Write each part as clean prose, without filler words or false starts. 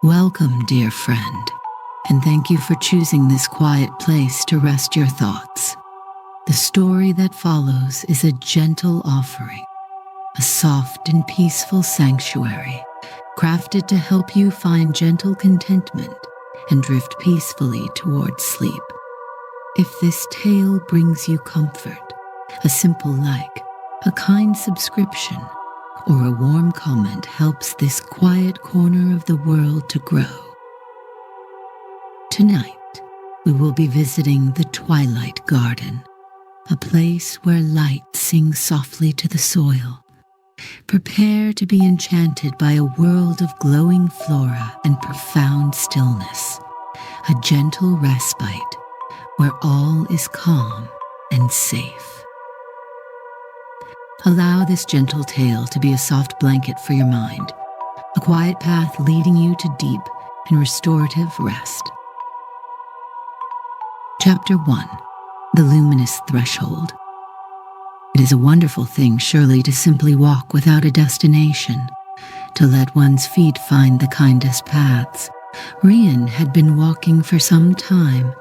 Welcome, dear friend, and thank you for choosing this quiet place to rest your thoughts. The story that follows is a gentle offering, a soft and peaceful sanctuary, crafted to help you find gentle contentment and drift peacefully towards sleep. If this tale brings you comfort, a simple like, a kind subscription, or a warm comment helps this quiet corner of the world to grow. Tonight, we will be visiting the Twilight Garden, a place where light sings softly to the soil. Prepare to be enchanted by a world of glowing flora and profound stillness, a gentle respite where all is calm and safe. Allow this gentle tale to be a soft blanket for your mind, a quiet path leading you to deep and restorative rest. Chapter 1. The Luminous Threshold. It is a wonderful thing, surely, to simply walk without a destination, to let one's feet find the kindest paths. Rian had been walking for some time,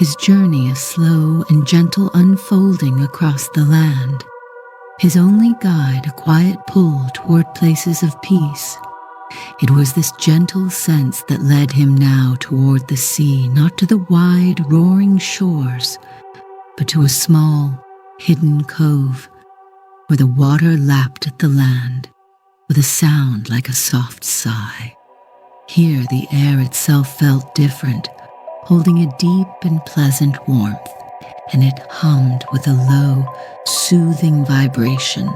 his journey a slow and gentle unfolding across the land. His only guide a quiet pull toward places of peace. It was this gentle sense that led him now toward the sea, not to the wide, roaring shores, but to a small, hidden cove, where the water lapped at the land with a sound like a soft sigh. Here the air itself felt different, holding a deep and pleasant warmth, and it hummed with a low, soothing vibration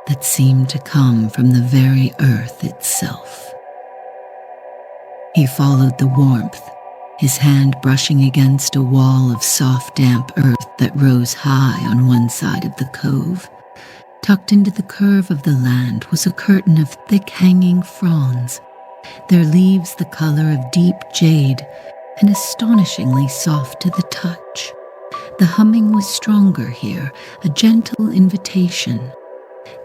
that seemed to come from the very earth itself. He followed the warmth, his hand brushing against a wall of soft, damp earth that rose high on one side of the cove. Tucked into the curve of the land was a curtain of thick hanging fronds, their leaves the color of deep jade and astonishingly soft to the touch. The humming was stronger here, a gentle invitation.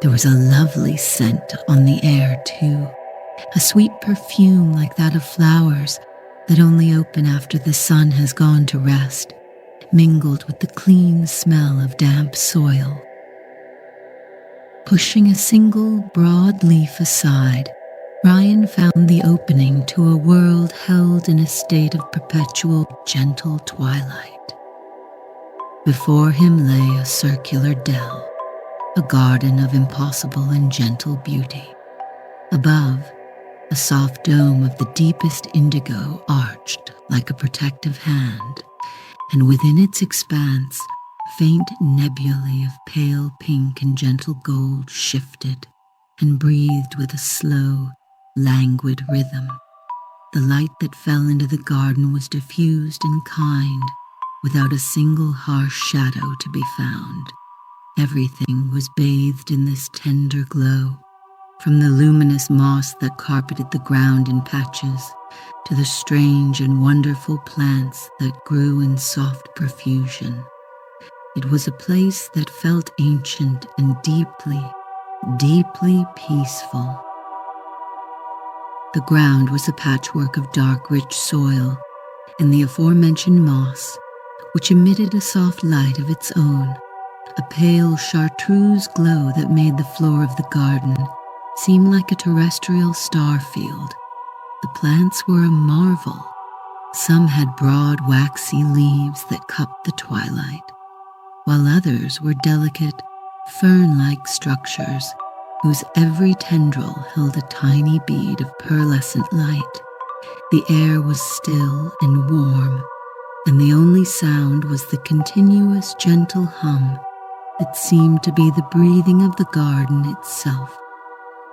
There was a lovely scent on the air, too, a sweet perfume like that of flowers that only open after the sun has gone to rest, mingled with the clean smell of damp soil. Pushing a single broad leaf aside, Ryan found the opening to a world held in a state of perpetual, gentle twilight. Before him lay a circular dell, a garden of impossible and gentle beauty. Above, a soft dome of the deepest indigo arched like a protective hand, and within its expanse, faint nebulae of pale pink and gentle gold shifted and breathed with a slow, languid rhythm. The light that fell into the garden was diffused and kind, without a single harsh shadow to be found. Everything was bathed in this tender glow, from the luminous moss that carpeted the ground in patches, to the strange and wonderful plants that grew in soft profusion. It was a place that felt ancient and deeply, deeply peaceful. The ground was a patchwork of dark, rich soil, and the aforementioned moss, which emitted a soft light of its own, a pale chartreuse glow that made the floor of the garden seem like a terrestrial star field. The plants were a marvel. Some had broad, waxy leaves that cupped the twilight, while others were delicate, fern-like structures whose every tendril held a tiny bead of pearlescent light. The air was still and warm, and the only sound was the continuous gentle hum that seemed to be the breathing of the garden itself,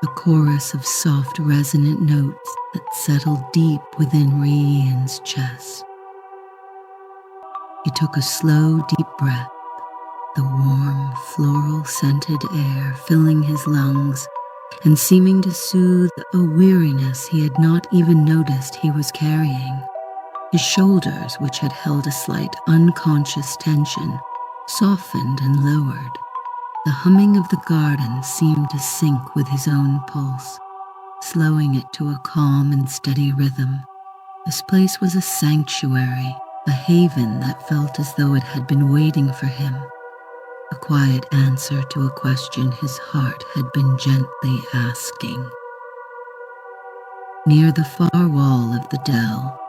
a chorus of soft resonant notes that settled deep within Rian's chest. He took a slow, deep breath, the warm, floral-scented air filling his lungs and seeming to soothe a weariness he had not even noticed he was carrying. His shoulders, which had held a slight unconscious tension, softened and lowered. The humming of the garden seemed to sync with his own pulse, slowing it to a calm and steady rhythm. This place was a sanctuary, a haven that felt as though it had been waiting for him, a quiet answer to a question his heart had been gently asking. Near the far wall of the dell,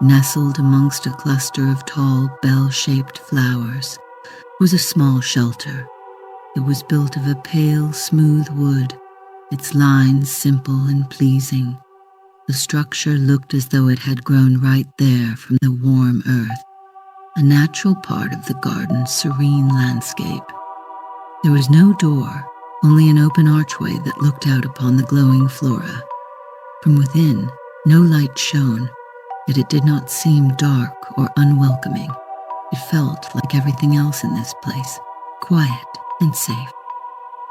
nestled amongst a cluster of tall, bell-shaped flowers, was a small shelter. It was built of a pale, smooth wood, its lines simple and pleasing. The structure looked as though it had grown right there from the warm earth, a natural part of the garden's serene landscape. There was no door, only an open archway that looked out upon the glowing flora. From within, no light shone, yet it did not seem dark or unwelcoming. It felt like everything else in this place, quiet and safe.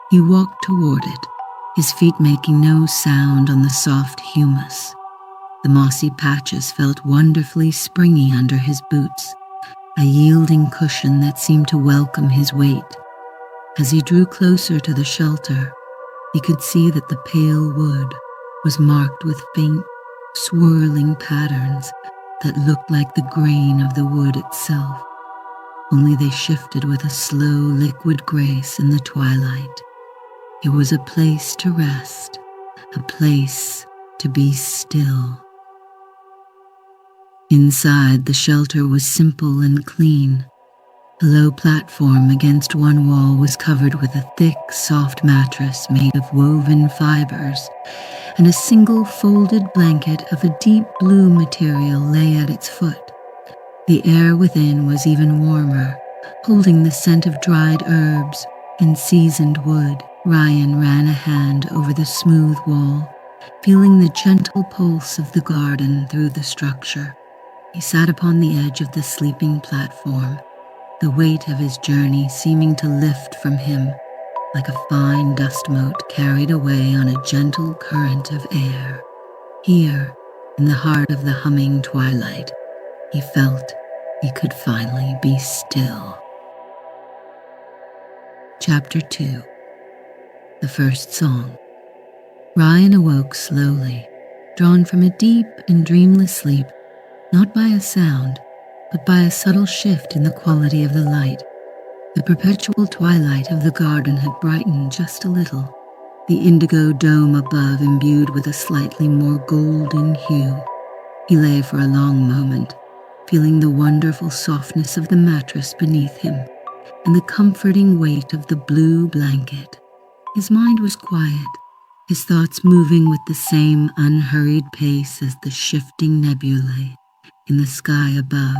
He walked toward it, his feet making no sound on the soft humus. The mossy patches felt wonderfully springy under his boots, a yielding cushion that seemed to welcome his weight. As he drew closer to the shelter, he could see that the pale wood was marked with faint, swirling patterns that looked like the grain of the wood itself, only they shifted with a slow, liquid grace in the twilight. It was a place to rest, a place to be still. Inside, the shelter was simple and clean. A low platform against one wall was covered with a thick, soft mattress made of woven fibers, and a single folded blanket of a deep blue material lay at its foot. The air within was even warmer, holding the scent of dried herbs and seasoned wood. Ryan ran a hand over the smooth wall, feeling the gentle pulse of the garden through the structure. He sat upon the edge of the sleeping platform, the weight of his journey seeming to lift from him like a fine dust mote carried away on a gentle current of air. Here, in the heart of the humming twilight, he felt he could finally be still. Chapter 2. The First Song. Ryan awoke slowly, drawn from a deep and dreamless sleep, not by a sound, but by a subtle shift in the quality of the light. The perpetual twilight of the garden had brightened just a little, the indigo dome above imbued with a slightly more golden hue. He lay for a long moment, feeling the wonderful softness of the mattress beneath him and the comforting weight of the blue blanket. His mind was quiet, his thoughts moving with the same unhurried pace as the shifting nebulae in the sky above.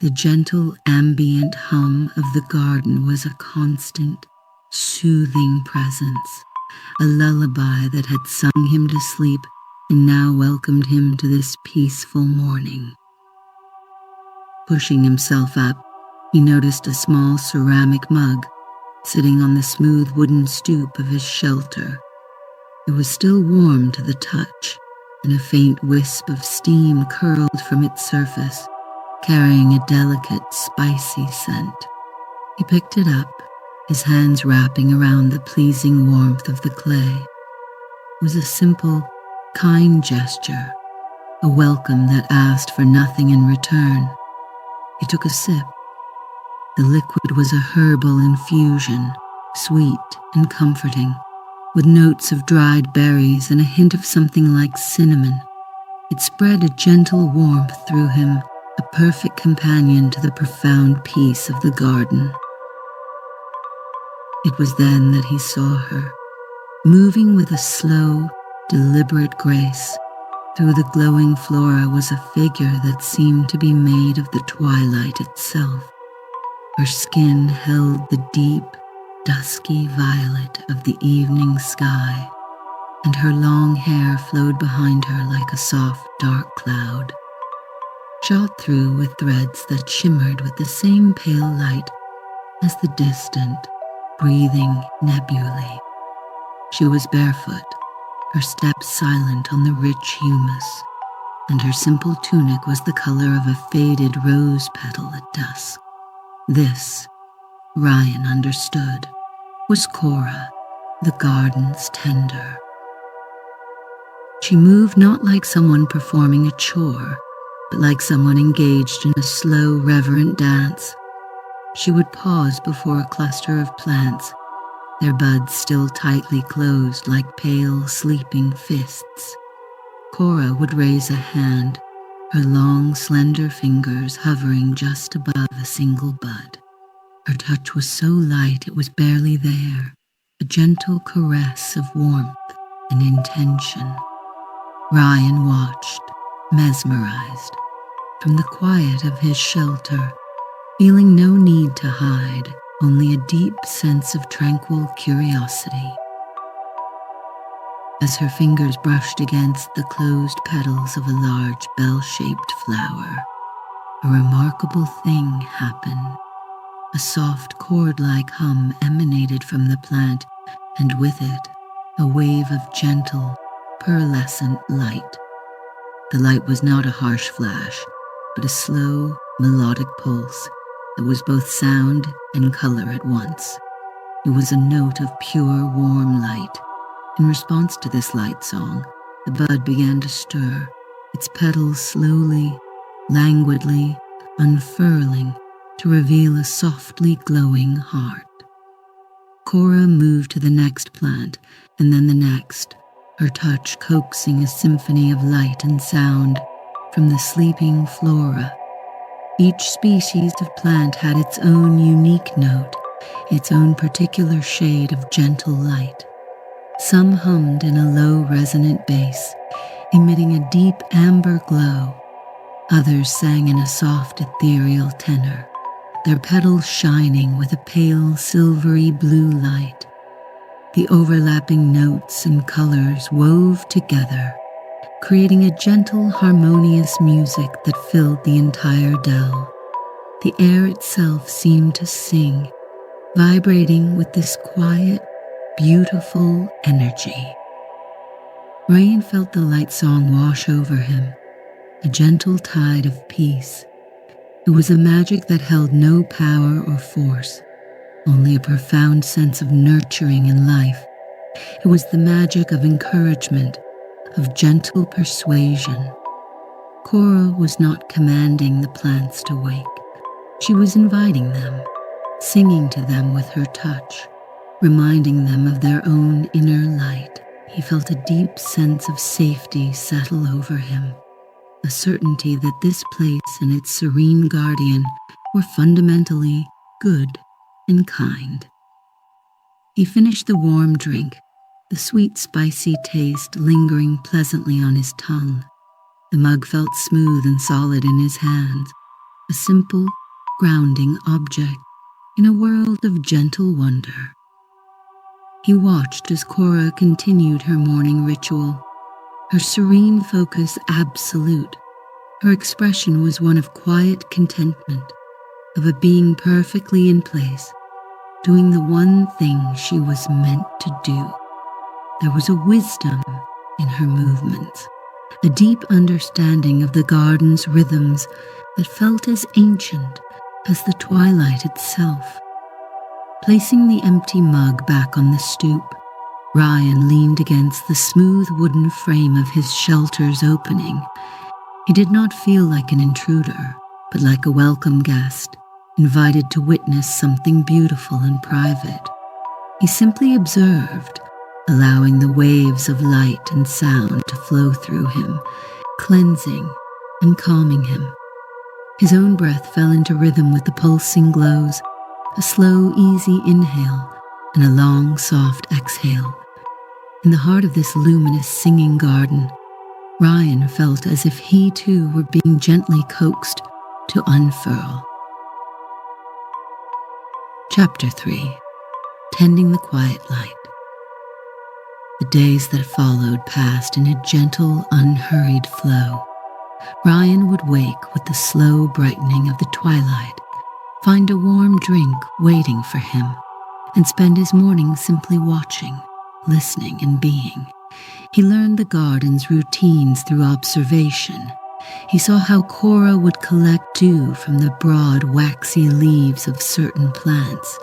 The gentle ambient hum of the garden was a constant, soothing presence, a lullaby that had sung him to sleep and now welcomed him to this peaceful morning. Pushing himself up, he noticed a small ceramic mug sitting on the smooth wooden stoop of his shelter. It was still warm to the touch, and a faint wisp of steam curled from its surface, carrying a delicate, spicy scent. He picked it up, his hands wrapping around the pleasing warmth of the clay. It was a simple, kind gesture, a welcome that asked for nothing in return. He took a sip. The liquid was a herbal infusion, sweet and comforting, with notes of dried berries and a hint of something like cinnamon. It spread a gentle warmth through him, a perfect companion to the profound peace of the garden. It was then that he saw her, moving with a slow, deliberate grace. Through the glowing flora was a figure that seemed to be made of the twilight itself. Her skin held the deep, dusky violet of the evening sky, and her long hair flowed behind her like a soft, dark cloud, shot through with threads that shimmered with the same pale light as the distant, breathing nebulae. She was barefoot, her steps silent on the rich humus, and her simple tunic was the color of a faded rose petal at dusk. This, Ryan understood, was Cora, the garden's tender. She moved not like someone performing a chore, but like someone engaged in a slow, reverent dance. She would pause before a cluster of plants, their buds still tightly closed like pale, sleeping fists. Cora would raise a hand, her long, slender fingers hovering just above a single bud. Her touch was so light it was barely there, a gentle caress of warmth and intention. Ryan watched, mesmerized, from the quiet of his shelter, feeling no need to hide, only a deep sense of tranquil curiosity. As her fingers brushed against the closed petals of a large bell-shaped flower, a remarkable thing happened. A soft chord-like hum emanated from the plant, and with it, a wave of gentle, pearlescent light. The light was not a harsh flash, but a slow, melodic pulse that was both sound and color at once. It was a note of pure, warm light. In response to this light song, the bud began to stir, its petals slowly, languidly unfurling to reveal a softly glowing heart. Cora moved to the next plant, and then the next, her touch coaxing a symphony of light and sound from the sleeping flora. Each species of plant had its own unique note, its own particular shade of gentle light. Some hummed in a low resonant bass, emitting a deep amber glow. Others sang in a soft ethereal tenor, their petals shining with a pale silvery blue light. The overlapping notes and colors wove together, creating a gentle, harmonious music that filled the entire dell. The air itself seemed to sing, vibrating with this quiet, beautiful energy. Ryan felt the light song wash over him, a gentle tide of peace. It was a magic that held no power or force, only a profound sense of nurturing in life. It was the magic of encouragement, of gentle persuasion. Cora was not commanding the plants to wake. She was inviting them, singing to them with her touch, reminding them of their own inner light. He felt a deep sense of safety settle over him, a certainty that this place and its serene guardian were fundamentally good and kind. He finished the warm drink, the sweet, spicy taste lingering pleasantly on his tongue. The mug felt smooth and solid in his hands, a simple, grounding object in a world of gentle wonder. He watched as Cora continued her morning ritual, her serene focus absolute. Her expression was one of quiet contentment, of a being perfectly in place, doing the one thing she was meant to do. There was a wisdom in her movements, a deep understanding of the garden's rhythms that felt as ancient as the twilight itself. Placing the empty mug back on the stoop, Ryan leaned against the smooth wooden frame of his shelter's opening. He did not feel like an intruder, but like a welcome guest, invited to witness something beautiful and private. He simply observed, allowing the waves of light and sound to flow through him, cleansing and calming him. His own breath fell into rhythm with the pulsing glows, a slow, easy inhale and a long, soft exhale. In the heart of this luminous singing garden, Ryan felt as if he too were being gently coaxed to unfurl. Chapter 3. Tending the Quiet Light. The days that followed passed in a gentle, unhurried flow. Ryan would wake with the slow brightening of the twilight, find a warm drink waiting for him, and spend his morning simply watching, listening, and being. He learned the garden's routines through observation. He saw how Cora would collect dew from the broad, waxy leaves of certain plants,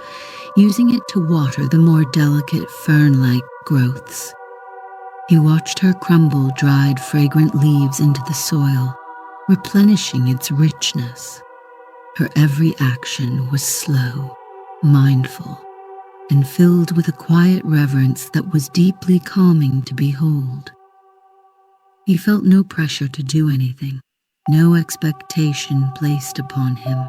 using it to water the more delicate fern-like growths. He watched her crumble dried, fragrant leaves into the soil, replenishing its richness. Her every action was slow, mindful, and filled with a quiet reverence that was deeply calming to behold. He felt no pressure to do anything, no expectation placed upon him.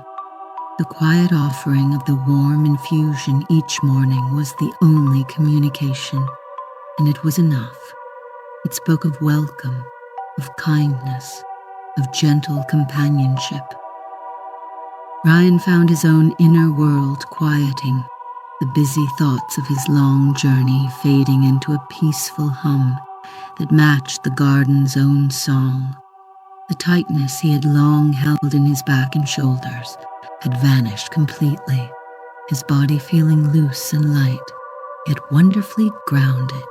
The quiet offering of the warm infusion each morning was the only communication, and it was enough. It spoke of welcome, of kindness, of gentle companionship. Ryan found his own inner world quieting, the busy thoughts of his long journey fading into a peaceful hum that matched the garden's own song. The tightness he had long held in his back and shoulders had vanished completely, his body feeling loose and light, yet wonderfully grounded.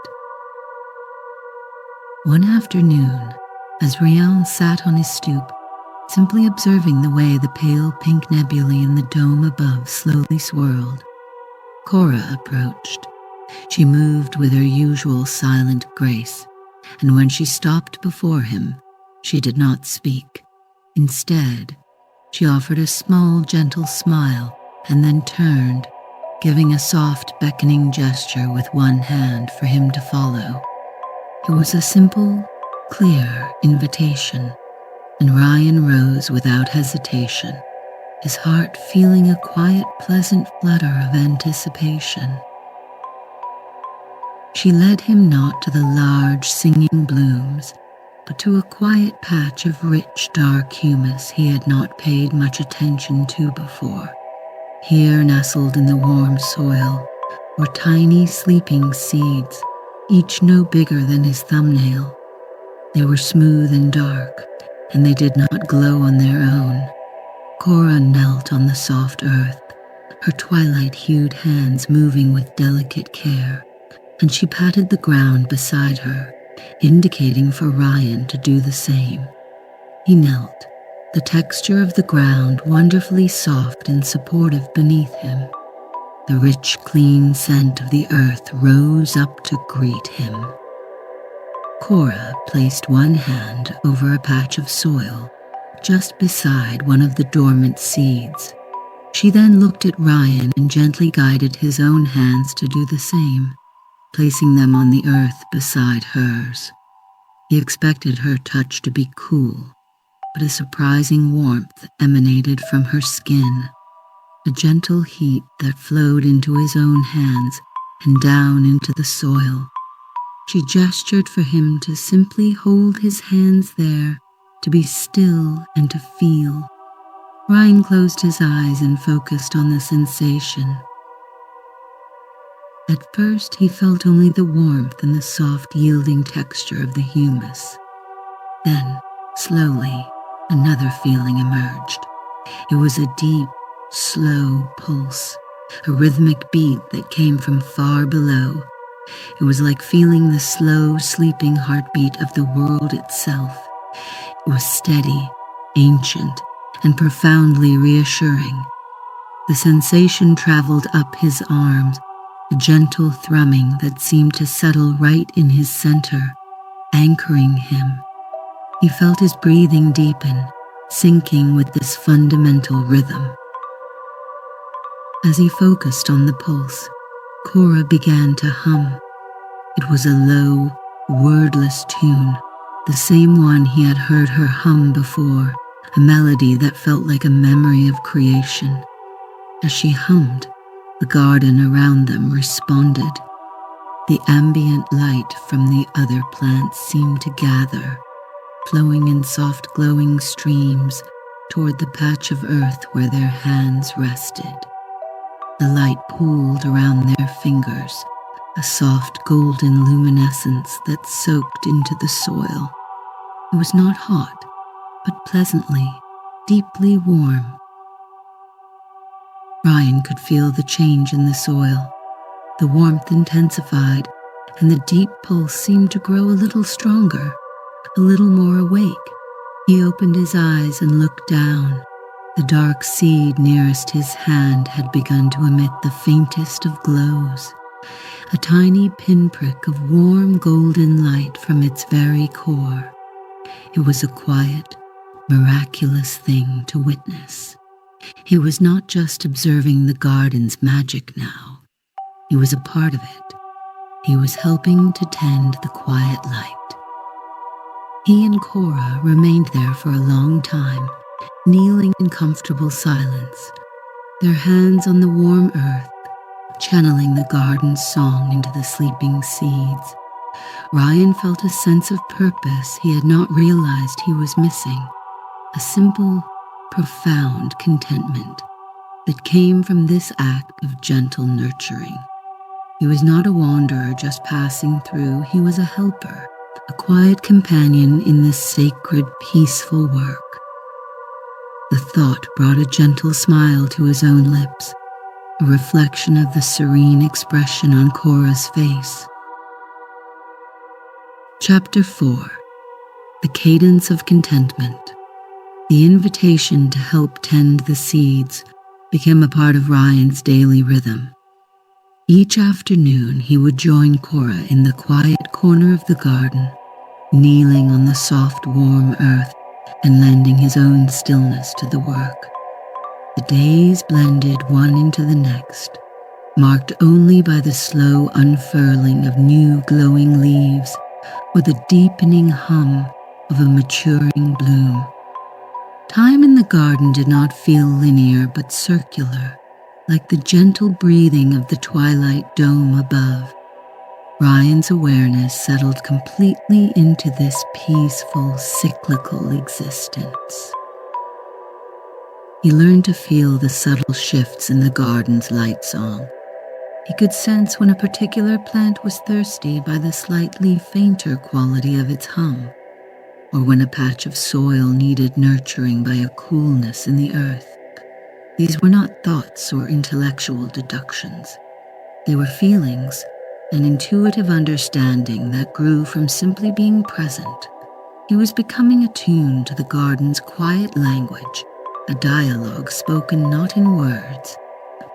One afternoon, as Ryan sat on his stoop, simply observing the way the pale pink nebulae in the dome above slowly swirled, Cora approached. She moved with her usual silent grace, and when she stopped before him, she did not speak. Instead, she offered a small, gentle smile and then turned, giving a soft, beckoning gesture with one hand for him to follow. It was a simple, clear invitation, and Ryan rose without hesitation, his heart feeling a quiet, pleasant flutter of anticipation. She led him not to the large, singing blooms, but to a quiet patch of rich, dark humus he had not paid much attention to before. Here, nestled in the warm soil, were tiny, sleeping seeds, each no bigger than his thumbnail. They were smooth and dark, and they did not glow on their own. Cora knelt on the soft earth, her twilight-hued hands moving with delicate care, and she patted the ground beside her, indicating for Ryan to do the same. He knelt, the texture of the ground wonderfully soft and supportive beneath him. The rich, clean scent of the earth rose up to greet him. Cora placed one hand over a patch of soil just beside one of the dormant seeds. She then looked at Ryan and gently guided his own hands to do the same, placing them on the earth beside hers. He expected her touch to be cool, but a surprising warmth emanated from her skin, a gentle heat that flowed into his own hands and down into the soil. She gestured for him to simply hold his hands there, to be still and to feel. Ryan closed his eyes and focused on the sensation. At first, he felt only the warmth and the soft, yielding texture of the humus. Then, slowly, another feeling emerged. It was a deep, slow pulse, a rhythmic beat that came from far below. It was like feeling the slow, sleeping heartbeat of the world itself. It was steady, ancient, and profoundly reassuring. The sensation traveled up his arms, a gentle thrumming that seemed to settle right in his center, anchoring him. He felt his breathing deepen, syncing with this fundamental rhythm. As he focused on the pulse, Cora began to hum. It was a low, wordless tune, the same one he had heard her hum before, a melody that felt like a memory of creation. As she hummed, the garden around them responded. The ambient light from the other plants seemed to gather, flowing in soft glowing streams toward the patch of earth where their hands rested. The light pooled around their fingers, a soft golden luminescence that soaked into the soil. It was not hot, but pleasantly, deeply warm. Ryan could feel the change in the soil. The warmth intensified, and the deep pulse seemed to grow a little stronger, a little more awake. He opened his eyes and looked down. The dark seed nearest his hand had begun to emit the faintest of glows. a tiny pinprick of warm golden light from its very core. It was a quiet, miraculous thing to witness. He was not just observing the garden's magic now. He was a part of it. He was helping to tend the quiet light. He and Cora remained there for a long time, kneeling in comfortable silence, their hands on the warm earth, channeling the garden's song into the sleeping seeds. Ryan felt a sense of purpose he had not realized he was missing, a simple, profound contentment that came from this act of gentle nurturing. He was not a wanderer just passing through, he was a helper, a quiet companion in this sacred, peaceful work. The thought brought a gentle smile to his own lips, a reflection of the serene expression on Cora's face. Chapter 4. The Cadence of Contentment. The invitation to help tend the seeds became a part of Ryan's daily rhythm. Each afternoon he would join Cora in the quiet corner of the garden, kneeling on the soft, warm earth and lending his own stillness to the work. The days blended one into the next, marked only by the slow unfurling of new glowing leaves or the deepening hum of a maturing bloom. Time in the garden did not feel linear but circular, like the gentle breathing of the twilight dome above. Ryan's awareness settled completely into this peaceful, cyclical existence. He learned to feel the subtle shifts in the garden's light song. He could sense when a particular plant was thirsty by the slightly fainter quality of its hum, or when a patch of soil needed nurturing by a coolness in the earth. These were not thoughts or intellectual deductions. They were feelings, an intuitive understanding that grew from simply being present. He was becoming attuned to the garden's quiet language, a dialogue spoken not in words,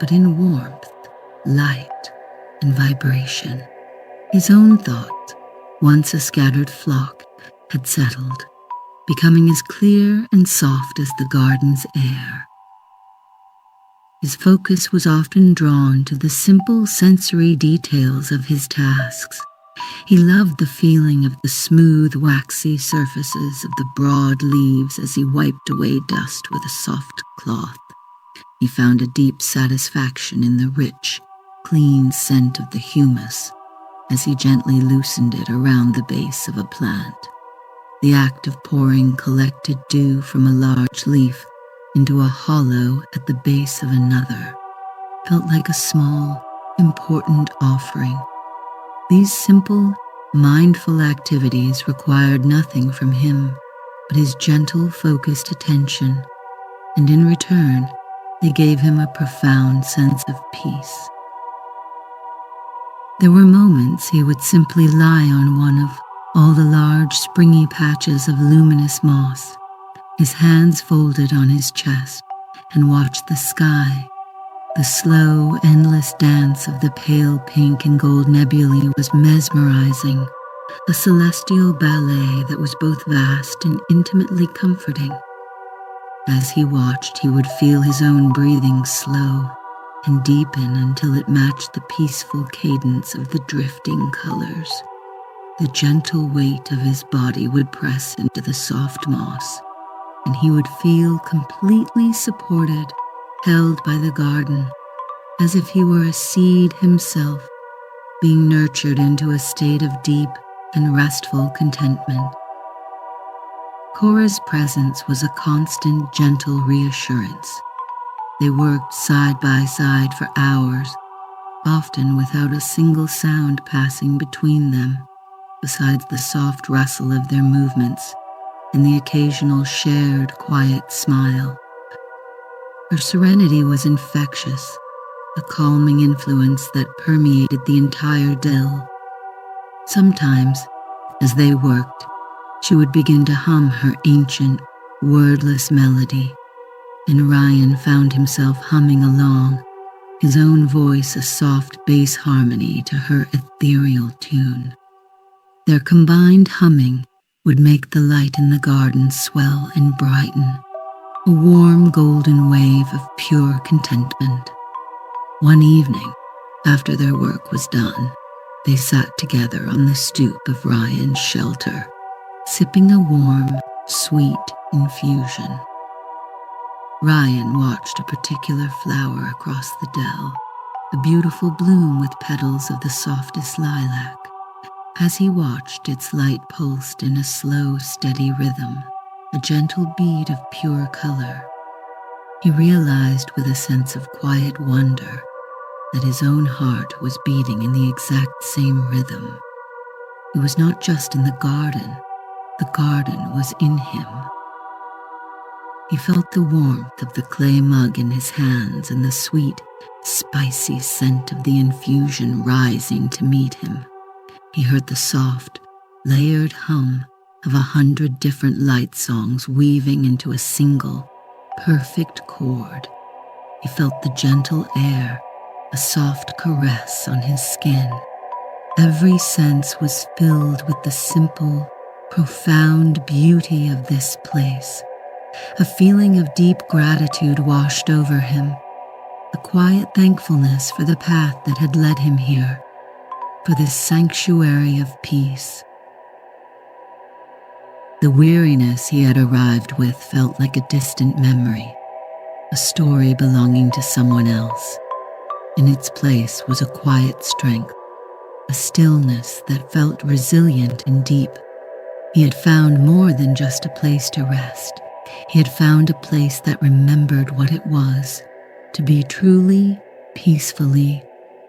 but in warmth, light, and vibration. His own thoughts, once a scattered flock, had settled, becoming as clear and soft as the garden's air. His focus was often drawn to the simple sensory details of his tasks. He loved the feeling of the smooth, waxy surfaces of the broad leaves as he wiped away dust with a soft cloth. He found a deep satisfaction in the rich, clean scent of the humus as he gently loosened it around the base of a plant. The act of pouring collected dew from a large leaf into a hollow at the base of another felt like a small, important offering. These simple, mindful activities required nothing from him but his gentle, focused attention, and in return, they gave him a profound sense of peace. There were moments he would simply lie on one of all the large, springy patches of luminous moss, his hands folded on his chest, and watch the sky. The slow, endless dance of the pale pink and gold nebulae was mesmerizing, a celestial ballet that was both vast and intimately comforting. As he watched, he would feel his own breathing slow and deepen until it matched the peaceful cadence of the drifting colors. The gentle weight of his body would press into the soft moss, and he would feel completely supported, held by the garden, as if he were a seed himself, being nurtured into a state of deep and restful contentment. Cora's presence was a constant, gentle reassurance. They worked side by side for hours, often without a single sound passing between them, besides the soft rustle of their movements and the occasional shared, quiet smile. Her serenity was infectious, a calming influence that permeated the entire dell. Sometimes, as they worked, she would begin to hum her ancient, wordless melody, and Ryan found himself humming along, his own voice a soft bass harmony to her ethereal tune. Their combined humming would make the light in the garden swell and brighten, a warm golden wave of pure contentment. One evening, after their work was done, they sat together on the stoop of Ryan's shelter, sipping a warm, sweet infusion. Ryan watched a particular flower across the dell, a beautiful bloom with petals of the softest lilac. As he watched, its light pulsed in a slow, steady rhythm, a gentle bead of pure color. He realized with a sense of quiet wonder that his own heart was beating in the exact same rhythm. It was not just in the garden was in him. He felt the warmth of the clay mug in his hands and the sweet, spicy scent of the infusion rising to meet him. He heard the soft, layered hum of 100 different light songs weaving into a single, perfect chord. He felt the gentle air, a soft caress on his skin. Every sense was filled with the simple, profound beauty of this place. A feeling of deep gratitude washed over him, a quiet thankfulness for the path that had led him here, for this sanctuary of peace. The weariness he had arrived with felt like a distant memory, a story belonging to someone else. In its place was a quiet strength, a stillness that felt resilient and deep. He had found more than just a place to rest. He had found a place that remembered what it was to be truly, peacefully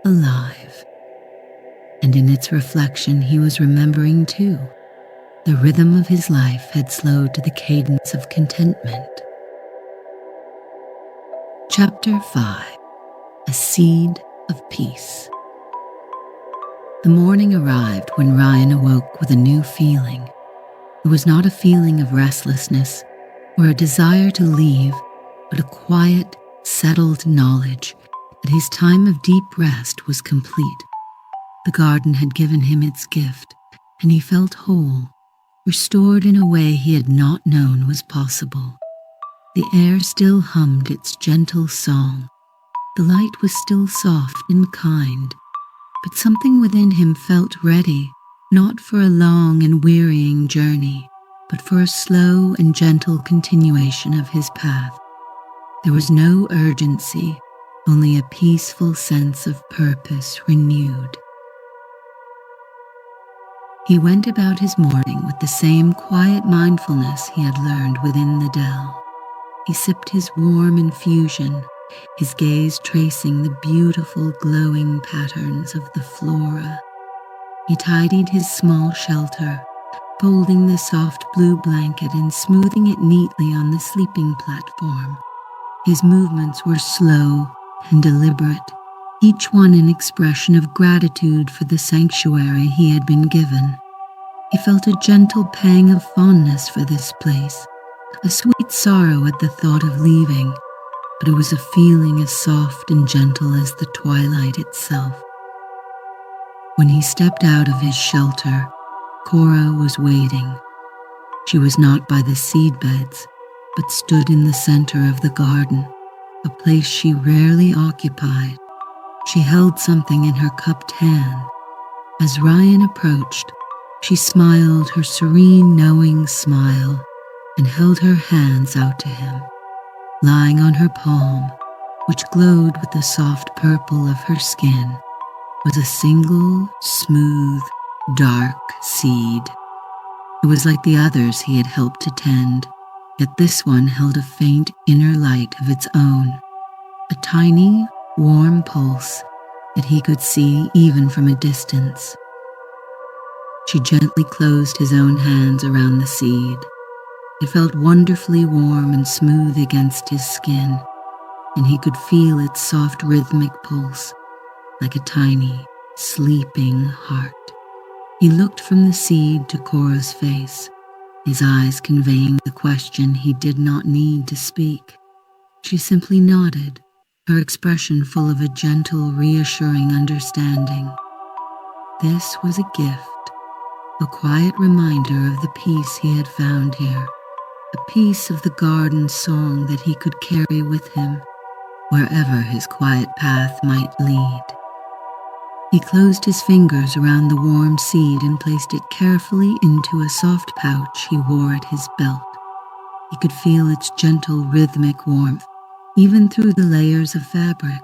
alive. And in its reflection, he was remembering too. The rhythm of his life had slowed to the cadence of contentment. Chapter 5. A Seed of Peace. The morning arrived when Ryan awoke with a new feeling. It was not a feeling of restlessness or a desire to leave, but a quiet, settled knowledge that his time of deep rest was complete. The garden had given him its gift, and he felt whole, restored in a way he had not known was possible. The air still hummed its gentle song. The light was still soft and kind, but something within him felt ready, not for a long and wearying journey, but for a slow and gentle continuation of his path. There was no urgency, only a peaceful sense of purpose renewed. He went about his morning with the same quiet mindfulness he had learned within the dell. He sipped his warm infusion, his gaze tracing the beautiful glowing patterns of the flora. He tidied his small shelter, folding the soft blue blanket and smoothing it neatly on the sleeping platform. His movements were slow and deliberate, each one an expression of gratitude for the sanctuary he had been given. He felt a gentle pang of fondness for this place, a sweet sorrow at the thought of leaving, but it was a feeling as soft and gentle as the twilight itself. When he stepped out of his shelter, Cora was waiting. She was not by the seed beds, but stood in the center of the garden, a place she rarely occupied. She held something in her cupped hand. As Ryan approached, she smiled her serene, knowing smile and held her hands out to him. Lying on her palm, which glowed with the soft purple of her skin, was a single, smooth, dark seed. It was like the others he had helped to tend, yet this one held a faint inner light of its own, a tiny, warm pulse that he could see even from a distance. She gently closed his own hands around the seed. It felt wonderfully warm and smooth against his skin, and he could feel its soft rhythmic pulse, like a tiny, sleeping heart. He looked from the seed to Cora's face, his eyes conveying the question he did not need to speak. She simply nodded, her expression full of a gentle, reassuring understanding. This was a gift, a quiet reminder of the peace he had found here, a piece of the garden song that he could carry with him wherever his quiet path might lead. He closed his fingers around the warm seed and placed it carefully into a soft pouch he wore at his belt. He could feel its gentle, rhythmic warmth, even through the layers of fabric,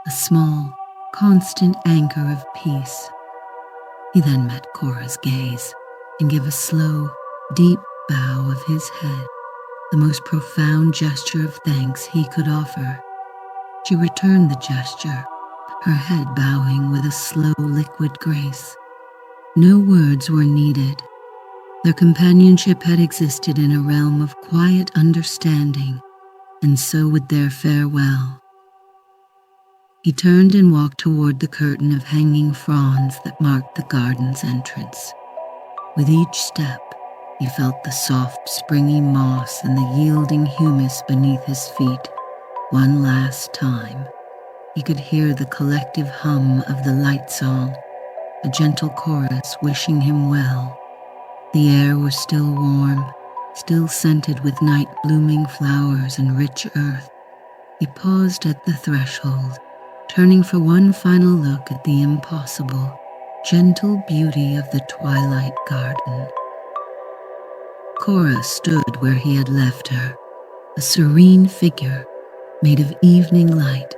a small, constant anchor of peace. He then met Cora's gaze and gave a slow, deep bow of his head, the most profound gesture of thanks he could offer. She returned the gesture, her head bowing with a slow, liquid grace. No words were needed. Their companionship had existed in a realm of quiet understanding, and so would their farewell. He turned and walked toward the curtain of hanging fronds that marked the garden's entrance. With each step, he felt the soft, springy moss and the yielding humus beneath his feet. One last time, he could hear the collective hum of the light song, a gentle chorus wishing him well. The air was still warm, still scented with night-blooming flowers and rich earth. He paused at the threshold, turning for one final look at the impossible, gentle beauty of the Twilight Garden. Cora stood where he had left her, a serene figure made of evening light,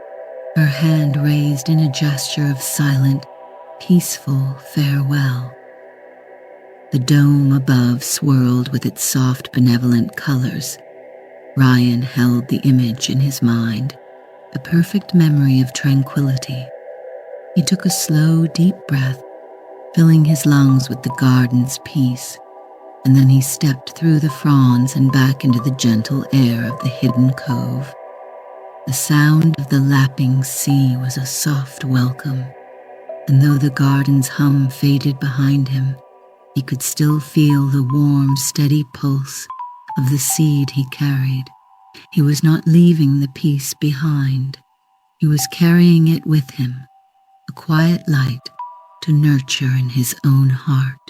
her hand raised in a gesture of silent, peaceful farewell. The dome above swirled with its soft, benevolent colors. Ryan held the image in his mind, a perfect memory of tranquility. He took a slow, deep breath, filling his lungs with the garden's peace, and then he stepped through the fronds and back into the gentle air of the hidden cove. The sound of the lapping sea was a soft welcome, and though the garden's hum faded behind him, he could still feel the warm, steady pulse of the seed he carried. He was not leaving the peace behind. He was carrying it with him, a quiet light to nurture in his own heart.